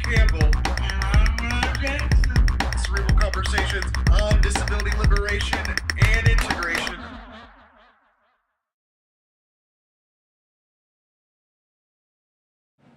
Campbell. And I'm Ron Jackson. Cerebral conversations on disability liberation and integration.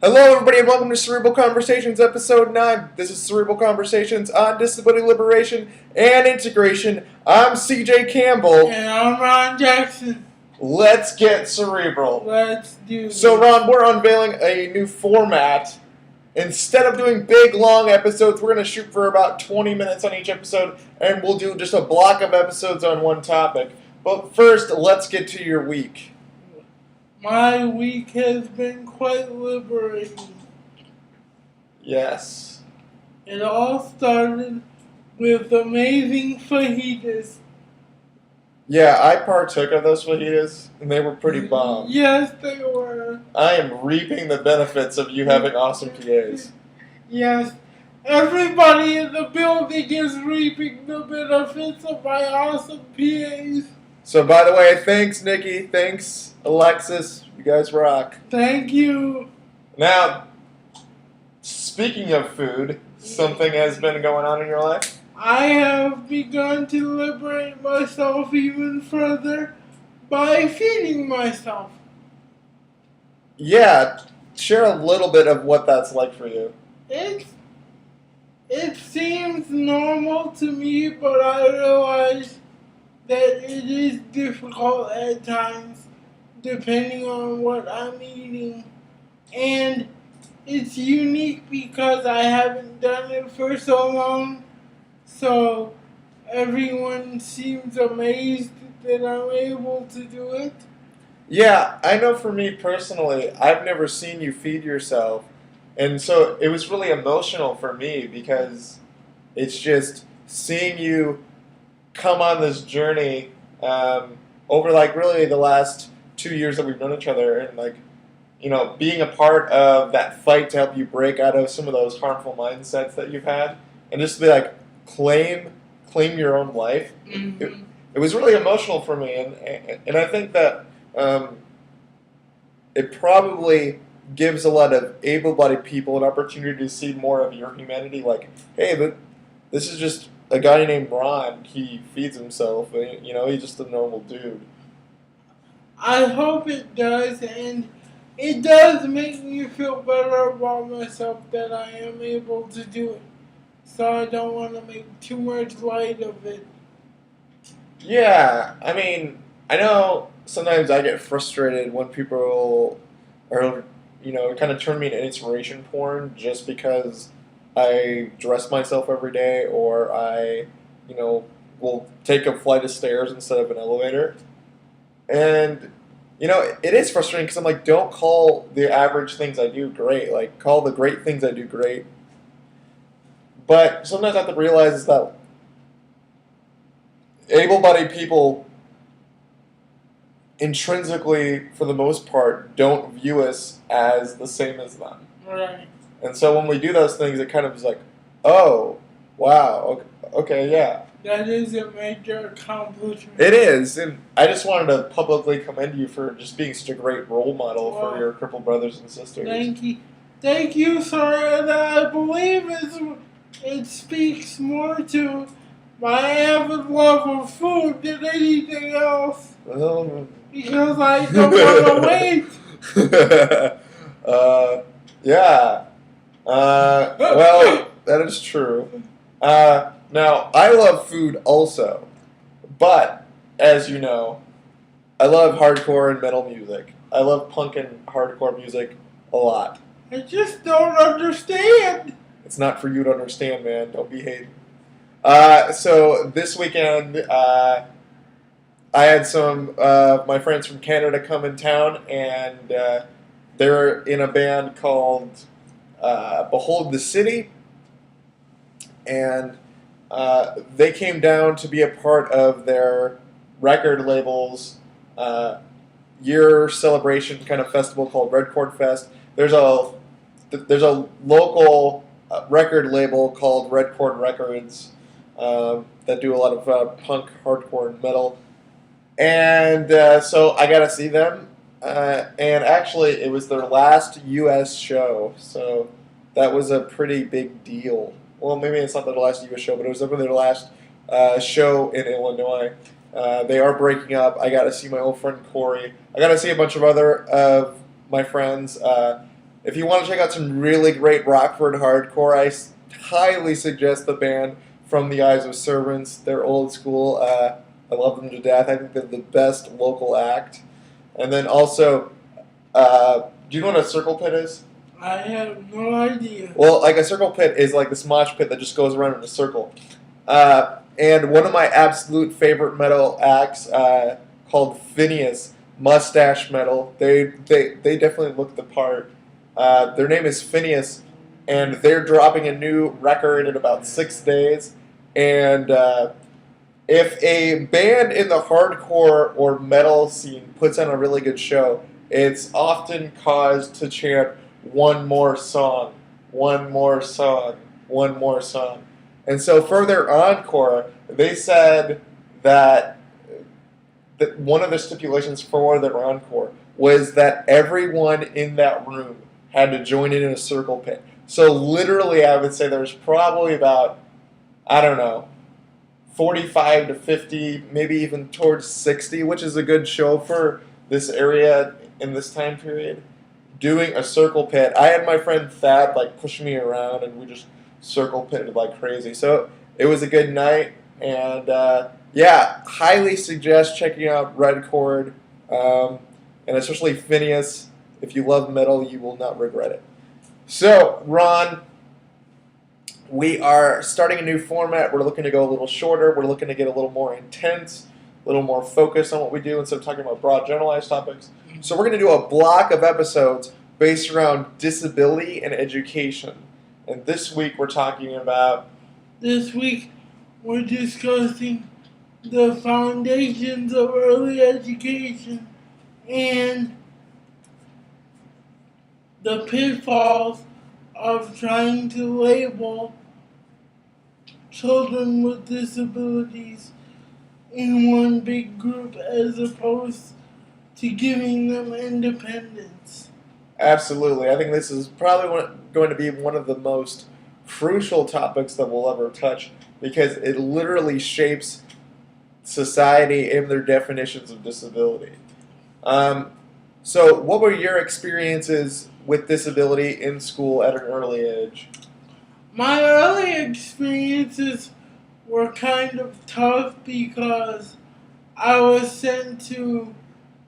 Hello, everybody, and welcome to Cerebral Conversations, Episode 9. This is Cerebral Conversations on disability liberation and integration. I'm CJ Campbell. And I'm Ron Jackson. Let's get cerebral. Let's do this. So, Ron, we're unveiling a new format. Instead of doing big, long episodes, we're going to shoot for about 20 minutes on each episode, and we'll do just a block of episodes on one topic. But first, let's get to your week. My week has been quite liberating. Yes. It all started with amazing fajitas. Yeah, I partook of those fajitas, and they were pretty bomb. Yes, they were. I am reaping the benefits of you having awesome PAs. Yes. Everybody in the building is reaping the benefits of my awesome PAs. So, by the way, thanks, Nikki. Thanks, Alexis. You guys rock. Thank you. Now, speaking of food, something has been going on in your life? I have begun to liberate myself even further by feeding myself. Yeah, share a little bit of what that's like for you. It seems normal to me, but I realize that it is difficult at times, depending on what I'm eating. And it's unique because I haven't done it for so long, so everyone seems amazed that I'm able to do it. Yeah, I know for me personally, I've never seen you feed yourself. And so it was really emotional for me because it's just seeing you come on this journey over like really the last 2 years that we've known each other, and like, you know, being a part of that fight to help you break out of some of those harmful mindsets that you've had, and just to be like, claim your own life. Mm-hmm. It was really emotional for me, and I think that it probably gives a lot of able-bodied people an opportunity to see more of your humanity. Like, hey, this is just a guy named Ron. He feeds himself. You know, he's just a normal dude. I hope it does, and it does make me feel better about myself that I am able to do it. So I don't want to make too much light of it. Yeah, I mean, I know sometimes I get frustrated when people are, you know, kind of turn me into inspiration porn just because I dress myself every day, or I, you know, will take a flight of stairs instead of an elevator. And, you know, it is frustrating because I'm like, don't call the average things I do great. Like, call the great things I do great. But sometimes I have to realize is that able-bodied people intrinsically, for the most part, don't view us as the same as them. Right. And so when we do those things, it kind of is like, oh, wow, okay, yeah. That is a major accomplishment. It is, and I just wanted to publicly commend you for just being such a great role model for your crippled brothers and sisters. Thank you, sir, and I believe it speaks more to my avid love of food than anything else. Because I don't want to wait. Yeah. Well, that is true. Now, I love food also, but, as you know, I love hardcore and metal music. I love punk and hardcore music a lot. I just don't understand. It's not for you to understand, man. Don't be hating. So, this weekend, I had some of my friends from Canada come in town, and they're in a band called Behold the City, and they came down to be a part of their record label's year celebration kind of festival called Red Chord Fest. There's a local record label called Red Chord Records that do a lot of punk, hardcore, and metal. And so I got to see them. And actually, it was their last U.S. show. So that was a pretty big deal. Well, maybe it's not their last U.S. show, but it was definitely their last show in Illinois. They are breaking up. I got to see my old friend Corey. I got to see a bunch of other of my friends. If you want to check out some really great Rockford hardcore, highly suggest the band From the Eyes of Servants. They're old school. I love them to death. I think they're the best local act. And then also, do you know what a circle pit is? I have no idea. Well, like a circle pit is like this mosh pit that just goes around in a circle. And one of my absolute favorite metal acts called Phineas, Mustache Metal. They definitely look the part. Their name is Phineas, and they're dropping a new record in about 6 days. And if a band in the hardcore or metal scene puts on a really good show, it's often caused to chant one more song, one more song, one more song. And so for their encore, they said that one of the stipulations for their encore was that everyone in that room had to join in a circle pit. So literally, I would say there's probably about, I don't know, 45 to 50, maybe even towards 60, which is a good show for this area in this time period, doing a circle pit. I had my friend Thad like push me around, and we just circle pitted like crazy. So it was a good night, and yeah, highly suggest checking out Red Chord, and especially Phineas. If you love metal, you will not regret it. So, Ron, we are starting a new format. We're looking to go a little shorter. We're looking to get a little more intense, a little more focused on what we do instead of talking about broad, generalized topics. So we're going to do a block of episodes based around disability and education. And this week we're talking about... This week we're discussing the foundations of early education and the pitfalls of trying to label children with disabilities in one big group as opposed to giving them independence. Absolutely. I think this is probably going to be one of the most crucial topics that we'll ever touch because it literally shapes society and their definitions of disability. So what were your experiences with disability in school at an early age? My early experiences were kind of tough because I was sent to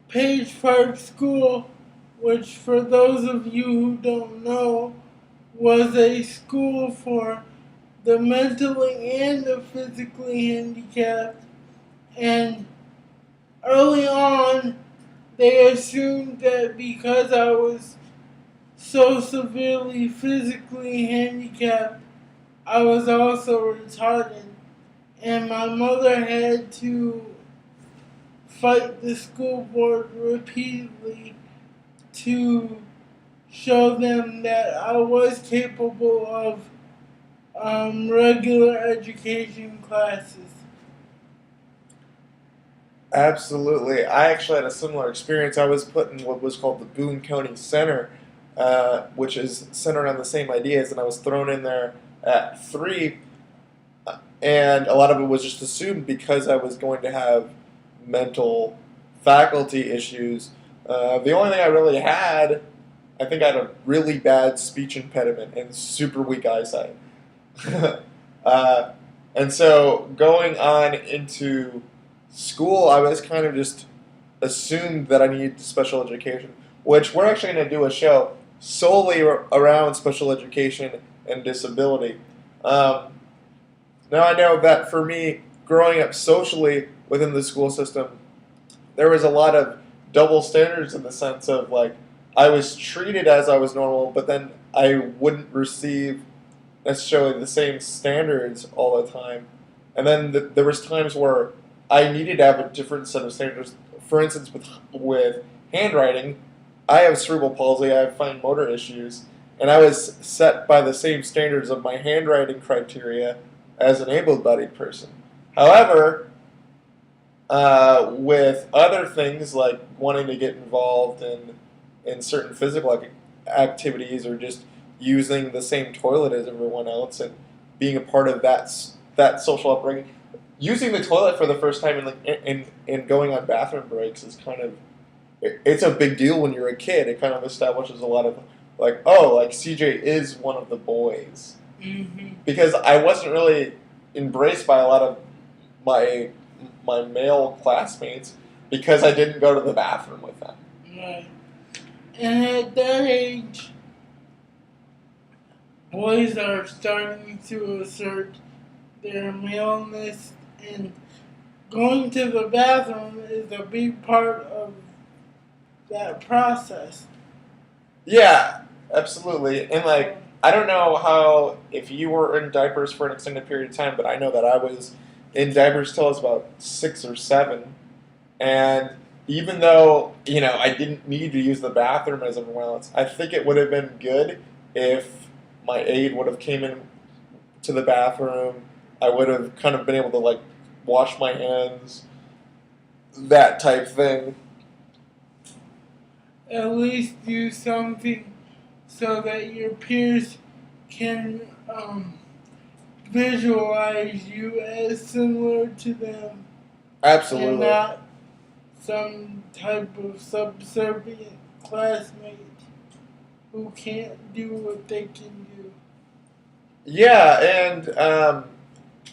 Page Park School, which for those of you who don't know, was a school for the mentally and the physically handicapped. And early on, they assumed that because I was so severely physically handicapped, I was also retarded. And my mother had to fight the school board repeatedly to show them that I was capable of regular education classes. Absolutely. I actually had a similar experience. I was put in what was called the Boone County Center, which is centered on the same ideas, and I was thrown in there at 3, and a lot of it was just assumed because I was going to have mental faculty issues. The only thing I really had, I think I had a really bad speech impediment and super weak eyesight. And so going on into school, I was kind of just assumed that I needed special education, which we're actually going to do a show solely around special education and disability. Now I know that for me, growing up socially within the school system, there was a lot of double standards in the sense of like I was treated as I was normal, but then I wouldn't receive necessarily the same standards all the time. And then there was times where I needed to have a different set of standards. For instance, with handwriting, I have cerebral palsy, I have fine motor issues, and I was set by the same standards of my handwriting criteria as an able-bodied person. However, with other things like wanting to get involved in certain physical activities or just using the same toilet as everyone else and being a part of that social upbringing. Using the toilet for the first time and and going on bathroom breaks is kind of it's a big deal when you're a kid. It kind of establishes a lot of like, oh, like CJ is one of the boys. Mm-hmm. Because I wasn't really embraced by a lot of my male classmates because I didn't go to the bathroom with them. Right. And at that age, boys are starting to assert their maleness, and going to the bathroom is a big part of that process. Yeah, absolutely. And like I don't know how if you were in diapers for an extended period of time, but I know that I was in diapers till I was about 6 or 7. And even though, I didn't need to use the bathroom as everyone else, I think it would have been good if my aide would have came in to the bathroom. I would have kind of been able to like wash my hands, that type thing. At least do something so that your peers can visualize you as similar to them and Absolutely. not some type of subservient classmate who can't do what they can do. Yeah, and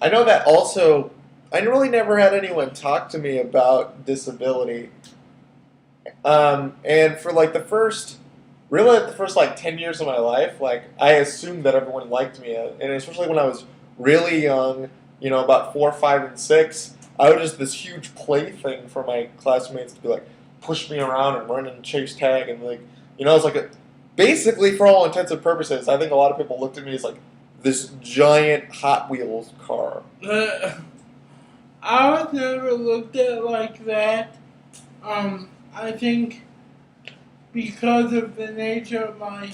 I know that also. I really never had anyone talk to me about disability. And for like the first like 10 years of my life, like I assumed that everyone liked me, and especially when I was really young, about 4, 5, and 6, I was just this huge plaything for my classmates to be like push me around and run and chase tag and like, it's like basically for all intents and purposes, I think a lot of people looked at me as like this giant Hot Wheels car. I was never looked at like that. I think because of the nature of my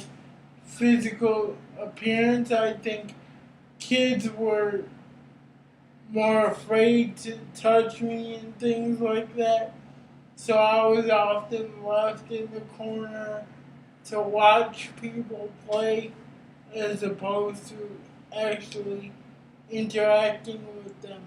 physical appearance, I think kids were more afraid to touch me and things like that. So I was often left in the corner to watch people play as opposed to actually interacting with them.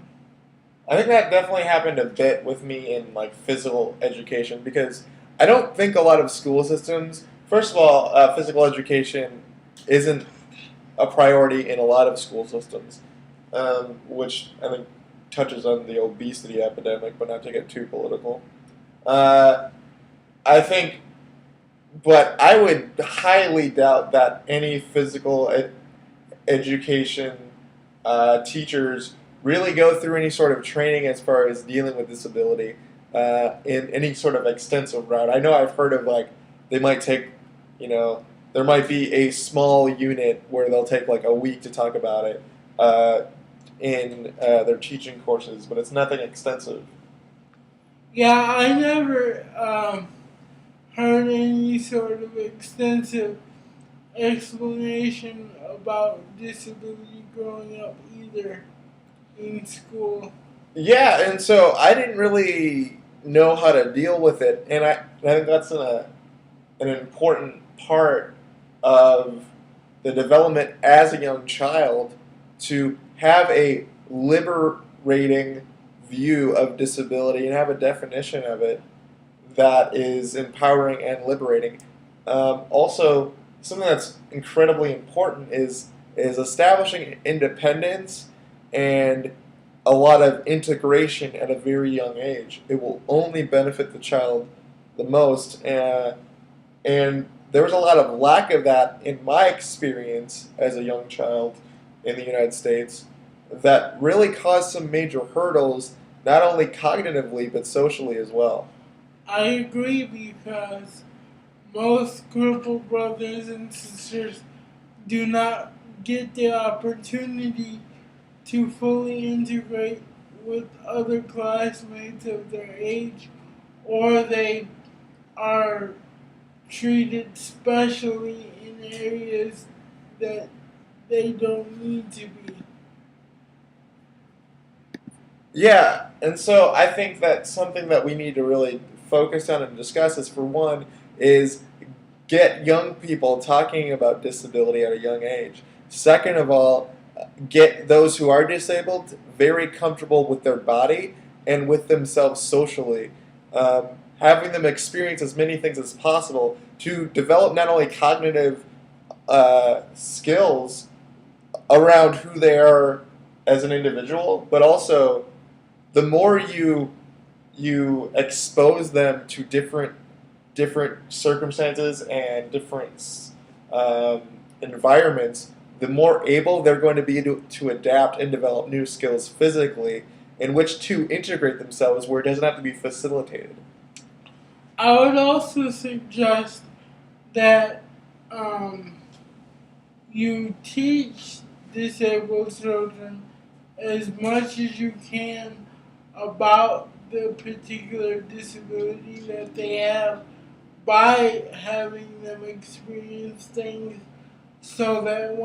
I think that definitely happened a bit with me in like physical education because I don't think a lot of school systems. First of all, physical education isn't a priority in a lot of school systems, which I think touches on the obesity epidemic, but not to get too political. Uh, I think, but I would highly doubt that any physical education teachers really go through any sort of training as far as dealing with disability in any sort of extensive route. I know I've heard of like they might take, there might be a small unit where they'll take like a week to talk about it in their teaching courses, but it's nothing extensive. Yeah, I never heard any sort of extensive explanation about disability growing up either in school. Yeah, and so I didn't really know how to deal with it, and I think that's an important part of the development as a young child to have a liberating view of disability and have a definition of it that is empowering and liberating. Also, something that's incredibly important is establishing independence and a lot of integration at a very young age. It will only benefit the child the most, and there was a lot of lack of that in my experience as a young child in the United States that really caused some major hurdles, not only cognitively but socially as well. I agree because most crippled brothers and sisters do not get the opportunity to fully integrate with other classmates of their age, or they are treated specially in areas that they don't need to be. Yeah, and so I think that something that we need to really focus on and discuss is for one is get young people talking about disability at a young age. Second of all, get those who are disabled very comfortable with their body and with themselves socially. Having them experience as many things as possible to develop not only cognitive skills around who they are as an individual, but also the more you expose them to different circumstances and different environments, the more able they're going to be to adapt and develop new skills physically in which to integrate themselves where it doesn't have to be facilitated. I would also suggest that you teach disabled children as much as you can about the particular disability that they have by having them experience things so that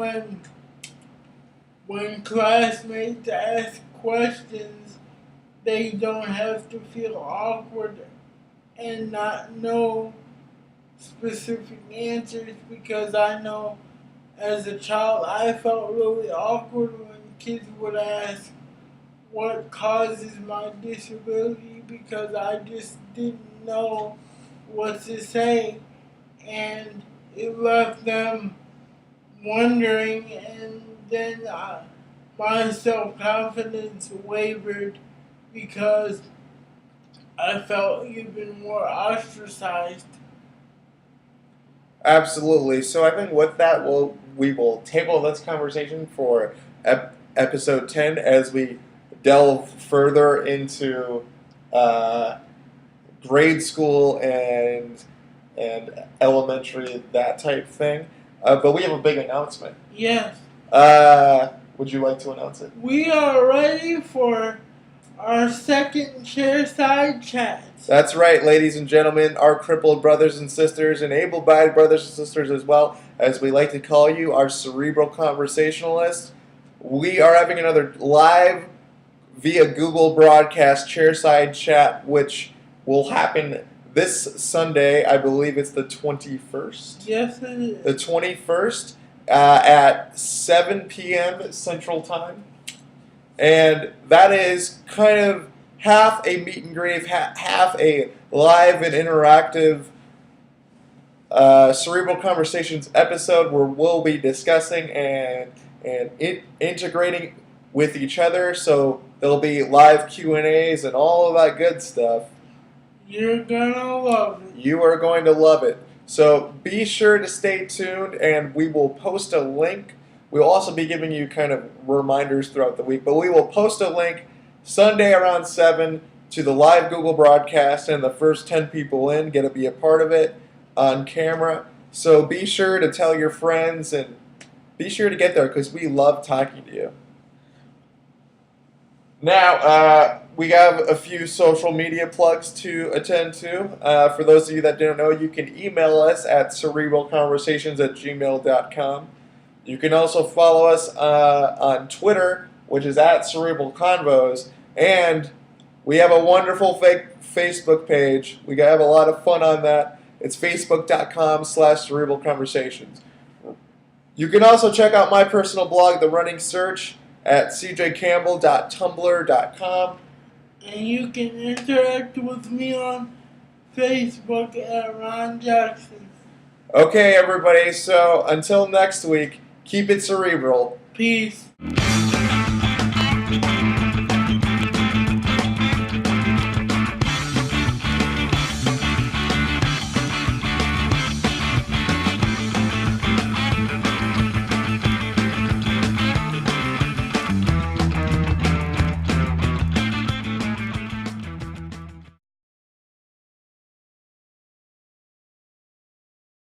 when classmates ask questions, they don't have to feel awkward and not know specific answers, because I know as a child I felt really awkward when kids would ask what causes my disability because I just didn't know what to say, and it left them wondering, and then my self-confidence wavered because I felt even more ostracized. Absolutely. So I think with that, we will table this conversation for episode 10 as we delve further into grade school and elementary, that type thing. But we have a big announcement. Yes. Would you like to announce it? We are ready for our second chairside chat. That's right, ladies and gentlemen, our crippled brothers and sisters, and able-bodied brothers and sisters as well, as we like to call you, our cerebral conversationalists. We are having another live via Google broadcast chairside chat, which will happen this Sunday. I believe it's the 21st. Yes, it is. The 21st at 7 p.m. Central Time. And that is kind of half a meet and greet, half a live and interactive Cerebral Conversations episode where we'll be discussing and integrating with each other. So there'll be live Q&As and all of that good stuff. You're gonna love it. You are going to love it. So be sure to stay tuned, and we will post a link. We'll also be giving you kind of reminders throughout the week, but we will post a link Sunday around 7 to the live Google broadcast, and the first 10 people in get to be a part of it on camera. So be sure to tell your friends and be sure to get there because we love talking to you. Now, we have a few social media plugs to attend to. For those of you that don't know, you can email us at cerebralconversations@gmail.com. You can also follow us on Twitter, which is at Cerebral Convos, and we have a wonderful Facebook page. We have a lot of fun on that. It's facebook.com/Cerebral Conversations. You can also check out my personal blog, The Running Search, at cjcampbell.tumblr.com. And you can interact with me on Facebook at Ron Jackson. Okay, everybody, so until next week, keep it cerebral. Peace.